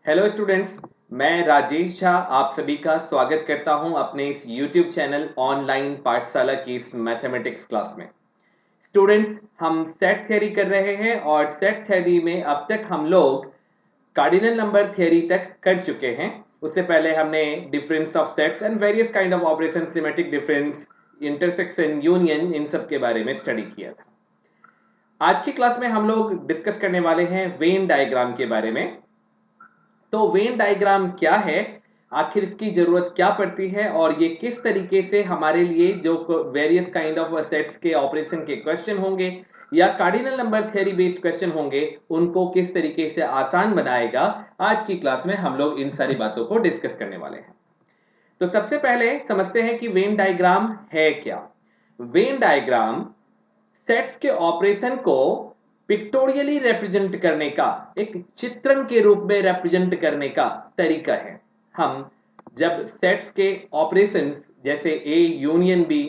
Hello students, मैं राजेश झा आप सभी का स्वागत करता हूं अपने इस YouTube चैनल ऑनलाइन पाठशाला की इस मैथमेटिक्स क्लास में। स्टूडेंट्स, हम सेट थ्योरी कर रहे हैं और सेट थ्योरी में अब तक हम लोग कार्डिनल नंबर थ्योरी तक कर चुके हैं। उससे पहले हमने difference of sets and various kind of operation, symmetric difference, intersection, union, इन सब के बारे में स्टडी किया था। आज की क्लास में हम लोग डिस्कस करने वाले हैं वेन डायग्राम के बारे में। तो वेन डायग्राम क्या है, आखिर इसकी जरूरत क्या पड़ती है और ये किस तरीके से हमारे लिए जो वेरियस काइंड ऑफ सेट्स के ऑपरेशन के क्वेश्चन होंगे या cardinal number theory based question होंगे, उनको किस तरीके से आसान बनाएगा। आज की क्लास में हम लोग इन सारी बातों को डिस्कस करने वाले हैं। तो सबसे पहले समझते हैं कि वेन डायग्राम है क्या। वेन डायग्राम सेट्स के ऑपरेशन को पिक्टोरियली रिप्रेजेंट करने का, एक चित्रण के रूप में रिप्रेजेंट करने का तरीका है। हम जब सेट्स के ऑपरेशंस जैसे A union B,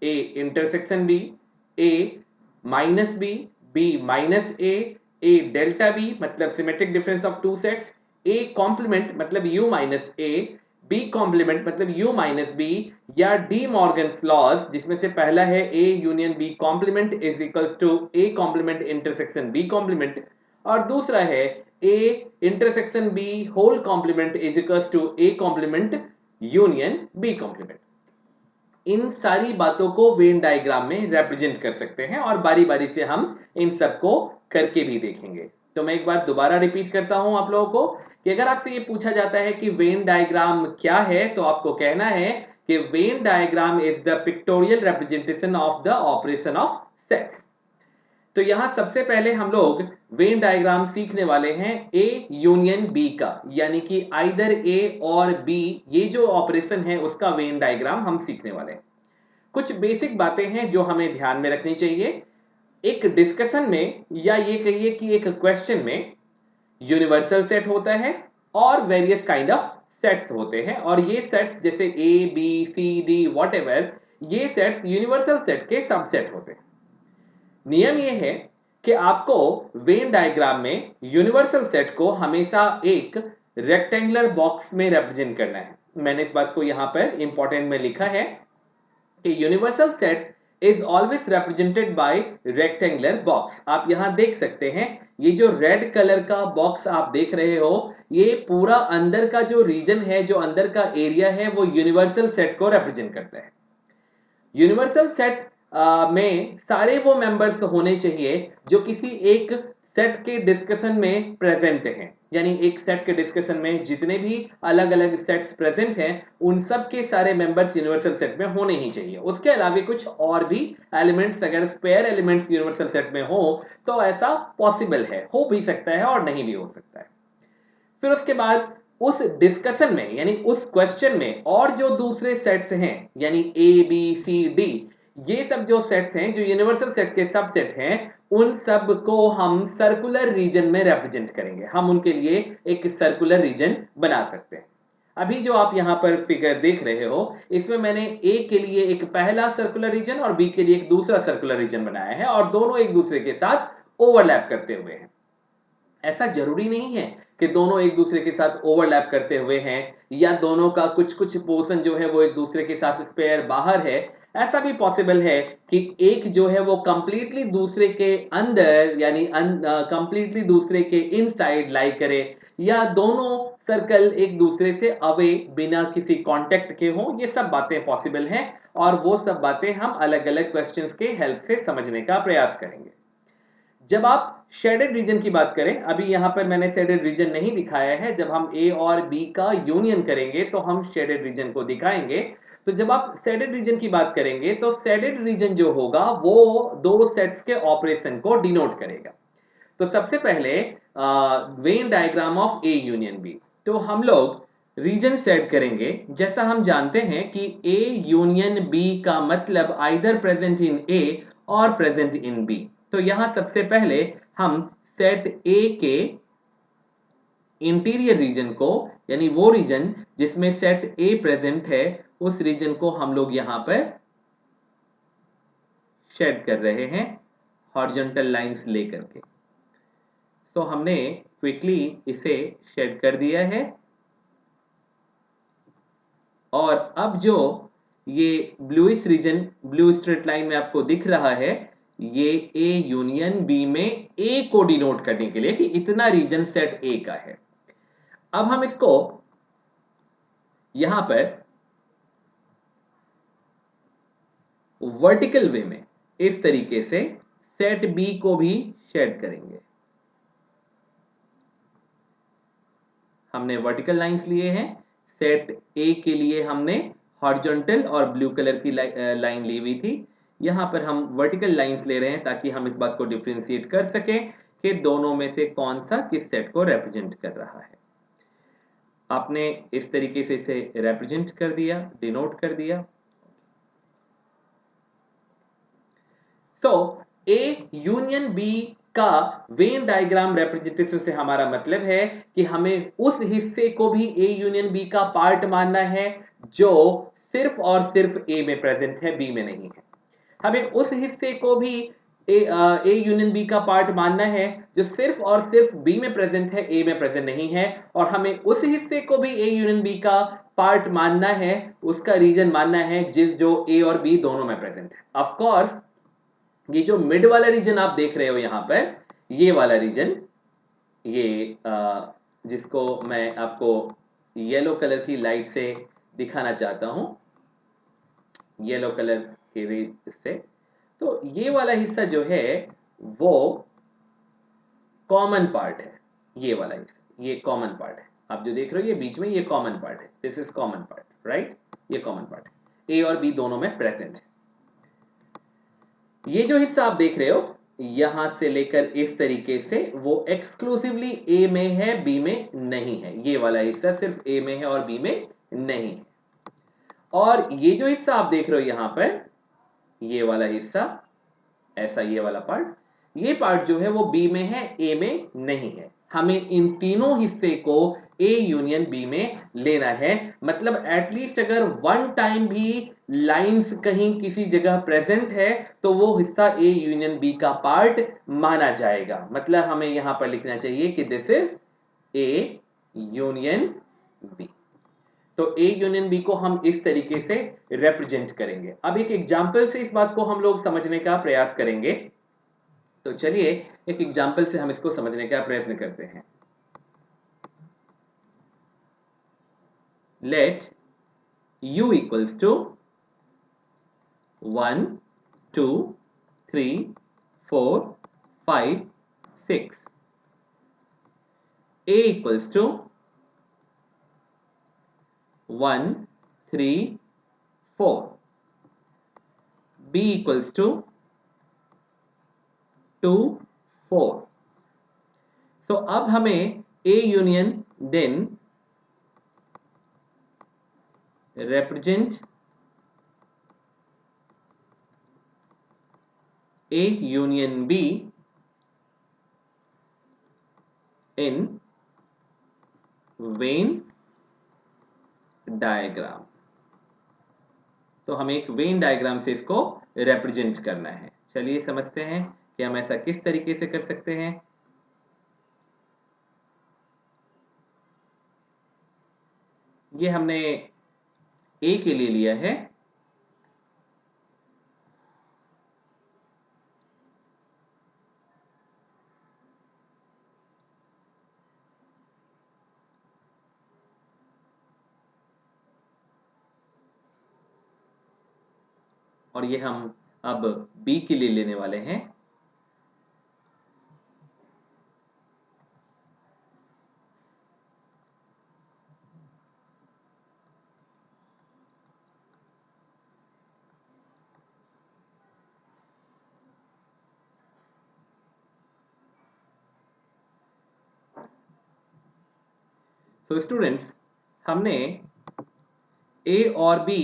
A intersection B, A minus B minus A delta B मतलब symmetric difference of two sets, A complement मतलब U minus A, B complement मतलब u माइनस बी, या डी मॉर्गन्स लॉज जिसमें से पहला है a union b complement is equals to a complement intersection b complement, और दूसरा है a intersection b whole complement is equals to a complement union b complement. इन सारी बातों को वेन डायग्राम में रिप्रेजेंट कर सकते हैं और बारी बारी से हम इन सबको करके भी देखेंगे। तो मैं एक बार दोबारा रिपीट करता हूं आप लोगों को कि अगर आपसे ये पूछा जाता है कि वेन डायग्राम क्या है, तो आपको कहना है कि Venn diagram is the pictorial representation of the operation of sets. तो यहां सबसे पहले हम लोग वेन डायग्राम सीखने वाले हैं ए यूनियन बी का, यानी कि आइदर ए और बी, ये जो ऑपरेशन है उसका वेन डायग्राम हम सीखने वाले हैं। कुछ बेसिक बातें हैं जो हमें ध्यान में रखनी चाहिए। एक डिस्कशन में या ये कहिए कि एक क्वेश्चन में यूनिवर्सल सेट होता है और वेरियस काइंड ऑफ सेट्स होते हैं, और ये सेट्स जैसे A B C D whatever, ये सेट्स यूनिवर्सल सेट के सबसेट होते हैं। नियम ये है कि आपको वेन डायग्राम में यूनिवर्सल सेट को हमेशा एक रेक्टेंगुलर बॉक्स में रिप्रेजेंट करना है। मैंने इस बात को यहां पर इंपॉर्टेंट में लिखा है कि universal set is always represented by rectangular box. आप यहां देख सकते हैं, ये जो रेड कलर का बॉक्स आप देख रहे हो, ये पूरा अंदर का जो रीजन है, जो अंदर का एरिया है, वो यूनिवर्सल सेट को रिप्रेजेंट करता है। यूनिवर्सल सेट में सारे वो मेंबर्स होने चाहिए जो किसी एक सेट के डिस्कशन में प्रेजेंट हैं, यानी एक सेट के डिस्कशन में जितने भी अलग अलग सेट्स प्रेजेंट हैं, उन सब के सारे मेंबर्स यूनिवर्सल सेट में होने ही चाहिए। उसके अलावा कुछ और भी एलिमेंट्स, अगर स्पेयर एलिमेंट्स यूनिवर्सल सेट में हो तो ऐसा पॉसिबल है, हो भी सकता है और नहीं भी हो सकता है। फिर उसके बाद उस डिस्कशन में, यानी उस क्वेश्चन में, और जो दूसरे सेट्स हैं, यानी ए बी सी डी, ये सब जो सेट्स हैं जो यूनिवर्सल सेट के सबसेट हैं, उन सब को हम सर्कुलर रीजन में रिप्रेजेंट करेंगे। हम उनके लिए एक सर्कुलर रीजन बना सकते हैं। अभी जो आप यहां पर फिगर देख रहे हो, इसमें मैंने ए के लिए एक पहला सर्कुलर रीजन और बी के लिए एक दूसरा सर्कुलर रीजन बनाया है, और दोनों एक दूसरे के साथ ओवरलैप करते हुए हैं। ऐसा जरूरी नहीं है कि दोनों एक दूसरे के साथ ओवरलैप करते हुए हैं या दोनों का कुछ कुछ पोर्शन जो है वो एक दूसरे के साथ स्पेयर बाहर है। ऐसा भी पॉसिबल है कि एक जो है वो कंप्लीटली दूसरे के अंदर, यानी कंप्लीटली दूसरे के इनसाइड लाई करे, या दोनों सर्कल एक दूसरे से अवे बिना किसी कांटेक्ट के हो। ये सब बातें पॉसिबल हैं और वो सब बातें हम अलग अलग क्वेश्चंस के हेल्प से समझने का प्रयास करेंगे। जब आप शेडेड रीजन की बात करें, अभी यहां पर मैंने शेडेड रीजन नहीं दिखाया है, जब हम ए और बी का यूनियन करेंगे तो हम शेडेड रीजन को दिखाएंगे। तो जब आप शेडेड रीजन की बात करेंगे तो शेडेड रीजन जो होगा वो दो सेट्स के ऑपरेशन को डिनोट करेगा। तो सबसे पहले Venn diagram of A union B, तो हम लोग रीजन सेट करेंगे। जैसा हम जानते हैं कि ए यूनियन बी का मतलब आइदर प्रेजेंट इन ए और प्रेजेंट इन बी। तो यहां सबसे पहले हम सेट ए के इंटीरियर रीजन को, यानी वो रीजन जिसमें सेट ए प्रेजेंट है, उस रीजन को हम लोग यहां पर शेड कर रहे हैं हॉरिजॉन्टल लाइंस लेकर के। तो हमने क्विकली इसे शेड कर दिया है और अब जो ये bluish region blue straight line में आपको दिख रहा है, ये ए यूनियन बी में ए को डिनोट करने के लिए कि इतना रीजन सेट ए का है। अब हम इसको यहां पर वर्टिकल वे में इस तरीके से सेट बी को भी शेड करेंगे। हमने वर्टिकल लाइंस लिए हैं, सेट ए के लिए हमने हॉरिजॉन्टल और ब्लू कलर की लाइन ली हुई थी। यहां पर हम वर्टिकल लाइंस ले रहे हैं ताकि हम इस बात को डिफरेंशिएट कर सकें कि दोनों में से कौन सा किस सेट को रिप्रेजेंट कर रहा है। आपने इस तरीके से इसे रिप्रेजेंट कर दिया, डिनोट कर दिया। सो ए यूनियन बी का वेन डायग्राम रिप्रेजेंटेशन से हमारा मतलब है कि हमें उस हिस्से को भी ए यूनियन बी का पार्ट मानना है जो सिर्फ और सिर्फ ए में प्रेजेंट है, बी में नहीं है। हमें उस हिस्से को भी ए यूनियन बी का पार्ट मानना है जो सिर्फ और सिर्फ बी में प्रेजेंट है, ए में प्रेजेंट नहीं है। और हमें उस हिस्से को भी ए यूनियन बी का पार्ट मानना है, उसका रीजन मानना है जो ए और बी दोनों में प्रेजेंट है। ऑफ कोर्स ये जो मिड वाला रीजन आप देख रहे हो यहां पर, ये वाला रीजन, ये जिसको मैं आपको येलो कलर की लाइट से दिखाना चाहता हूं, येलो कलर के रेज से, तो ये वाला हिस्सा जो है वो कॉमन पार्ट है। ये वाला हिस्सा, ये कॉमन पार्ट है। आप जो देख रहे हो ये बीच में, ये कॉमन पार्ट है। This is common part, right? ये कॉमन पार्ट है, ए और बी दोनों में प्रेजेंट है। ये जो हिस्सा आप देख रहे हो यहां से लेकर इस तरीके से, वो एक्सक्लूसिवली ए में है, बी में नहीं है। ये वाला हिस्सा सिर्फ ए में है और बी में नहीं है। और ये जो हिस्सा आप देख रहे हो यहां पर, ये वाला हिस्सा, ऐसा ये वाला पार्ट, ये पार्ट जो है वो बी में है, ए में नहीं है। हमें इन तीनों हिस्से को ए यूनियन बी में लेना है। मतलब एटलीस्ट अगर वन टाइम भी लाइंस कहीं किसी जगह प्रेजेंट है तो वो हिस्सा ए यूनियन बी का पार्ट माना जाएगा। मतलब हमें यहां पर लिखना चाहिए कि this is A union B. तो ए यूनियन बी को हम इस तरीके से रिप्रेजेंट करेंगे। अब एक एग्जांपल से इस बात को हम लोग समझने का प्रयास करेंगे। तो चलिए एक एग्जांपल से हम इसको समझने का प्रयत्न करते हैं। Let u equals to 1 2 3 4 5 6, a equals to 1 3 4, b equals to 2 4। तो अब हमें a union then represent A union B in Venn diagram. तो हमें एक वेन डायग्राम से इसको रिप्रेजेंट करना है। चलिए समझते हैं कि हम ऐसा किस तरीके से कर सकते हैं। ये हमने ए के लिए लिया है, और ये हम अब बी के लिए लेने वाले हैं। तो स्टूडेंट्स, हमने ए और बी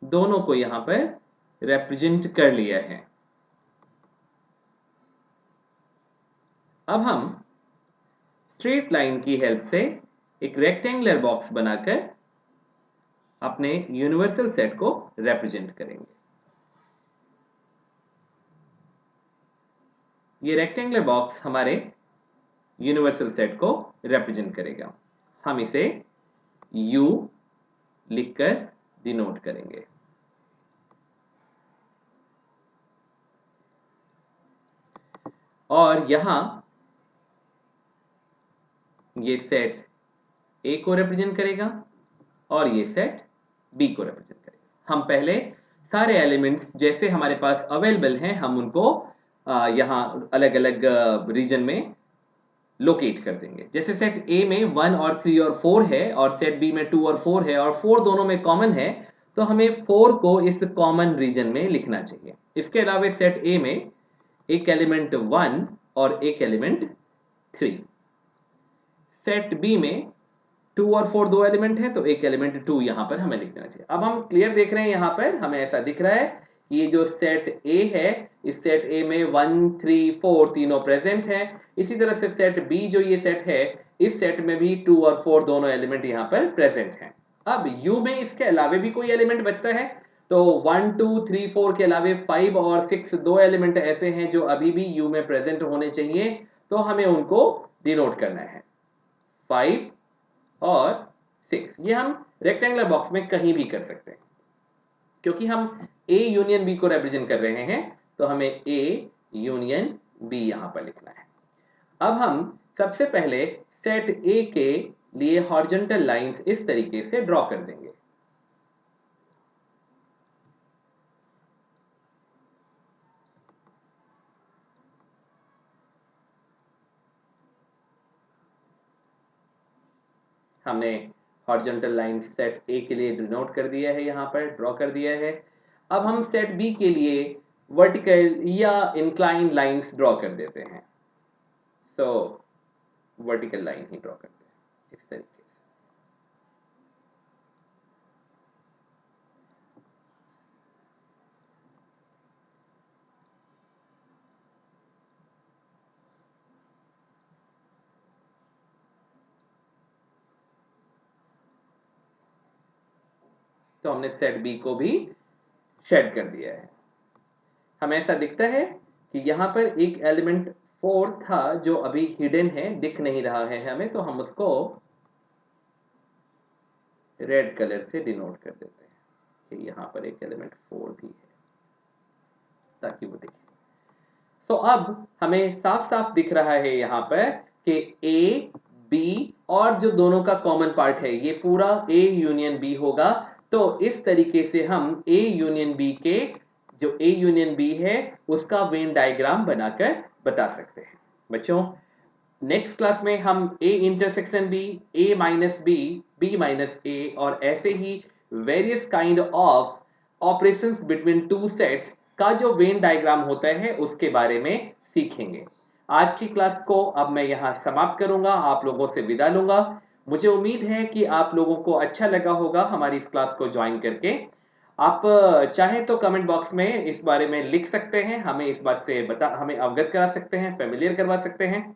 दोनों को यहां पर रिप्रेजेंट कर लिया है। अब हम स्ट्रेट लाइन की हेल्प से एक रेक्टेंगुलर बॉक्स बनाकर अपने यूनिवर्सल सेट को रिप्रेजेंट करेंगे। ये रेक्टेंगुलर बॉक्स हमारे यूनिवर्सल सेट को रिप्रेजेंट करेगा। हम इसे U लिखकर डिनोट करेंगे। और यहां ये सेट A को रिप्रेजेंट करेगा और ये सेट B को रिप्रेजेंट करेगा। हम पहले सारे एलिमेंट्स जैसे हमारे पास अवेलेबल हैं हम उनको यहाँ अलग अलग रीजन में लोकेट कर देंगे। जैसे सेट A में 1 और 3 और 4 है और सेट B में 2 और 4 है और 4 दोनों में कॉमन है, तो हमें 4 को इस कॉमन रीजन में लिखना चाहिए। इसके अलावा सेट A में एक एलिमेंट 1 और एक एलिमेंट 3। सेट B में 2 और 4 दो एलिमेंट है तो एक एलिमेंट 2 यहां पर हमें लिखना चाहिए। अब हम क्लियर देख रहे हैं, यहां पर हमें ऐसा दिख रहा है कि ये जो सेट A है, इस सेट A में 1 3 4 तीनों प्रेजेंट है। इसी तरह से सेट B जो ये सेट है, इस सेट में भी 2 और 4 दोनों एलिमेंट यहां पर प्रेजेंट हैं। अब U में इसके अलावे भी कोई एलिमेंट बचता है तो 1 2 3 4 के अलावे 5 और 6 दो एलिमेंट ऐसे हैं जो अभी भी U में प्रेजेंट होने चाहिए, तो हमें उनको डिनोट करना है। 5 और 6 ये हम रेक्टेंगुलर बॉक्स में कहीं भी कर सकते हैं। क्योंकि हम A यूनियन B को रिप्रेजेंट कर रहे हैं तो हमें A यूनियन B यहां पर लिखना है। अब हम सबसे पहले सेट A के लिए हॉरिजॉन्टल लाइंस इस तरीके से ड्रॉ कर देंगे। हमने हॉरिजॉन्टल लाइन सेट A के लिए डिनोट कर दिया है, यहां पर ड्रॉ कर दिया है। अब हम सेट B के लिए वर्टिकल या इंक्लाइन लाइंस ड्रॉ कर देते हैं। सो वर्टिकल लाइन ही ड्रॉ करते हैं इस तरीके से। तो हमने सेट B को भी शेड कर दिया है। हमें ऐसा दिखता है कि यहाँ पर एक एलिमेंट 4 था जो अभी हिडन है, दिख नहीं रहा है हमें, तो हम उसको रेड कलर से डिनोट कर देते हैं कि यहाँ पर एक एलिमेंट 4 भी है ताकि वो दिखे। तो अब हमें साफ साफ दिख रहा है यहाँ पर कि A B और जो दोनों का कॉमन पार्ट है ये पूरा A यूनियन B होगा। तो इस तरीके से हम A यूनियन B के जो A यूनियन B है उसका वेन डायग्राम बनाकर बता सकते हैं। बच्चों नेक्स्ट क्लास में हम A intersection B, A minus B, B minus A और ऐसे ही various kind of operations between two sets का जो वेन डायग्राम होता है उसके बारे में सीखेंगे। आज की क्लास को अब मैं यहाँ समाप्त करूंगा, आप लोगों से विदा लूंगा। मुझे उम्मीद है कि आप लोगों को अच्छा लगा होगा हमारी इस क्लास को ज्वाइन करके। आप चाहें तो कमेंट बॉक्स में इस बारे में लिख सकते हैं, हमें इस बात से हमें अवगत करा सकते हैं, फेमिलियर करवा सकते हैं।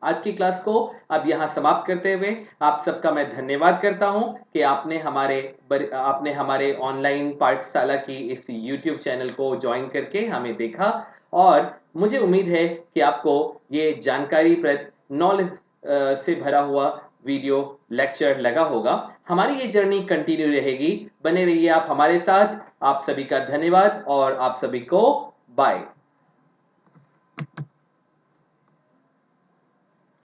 आज की क्लास को अब यहाँ समाप्त करते हुए आप सबका मैं धन्यवाद करता हूँ कि आपने हमारे ऑनलाइन पाठशाला की इस YouTube चैनल को ज्वाइन करके हमें देखा और मुझे उम्मीद है कि आपको ये जानकारीप्रद नॉलेज से भरा हुआ वीडियो लेक्चर लगा होगा। हमारी ये जर्नी कंटिन्यू रहेगी, बने रहिए आप हमारे साथ। आप सभी का धन्यवाद और आप सभी को बाय।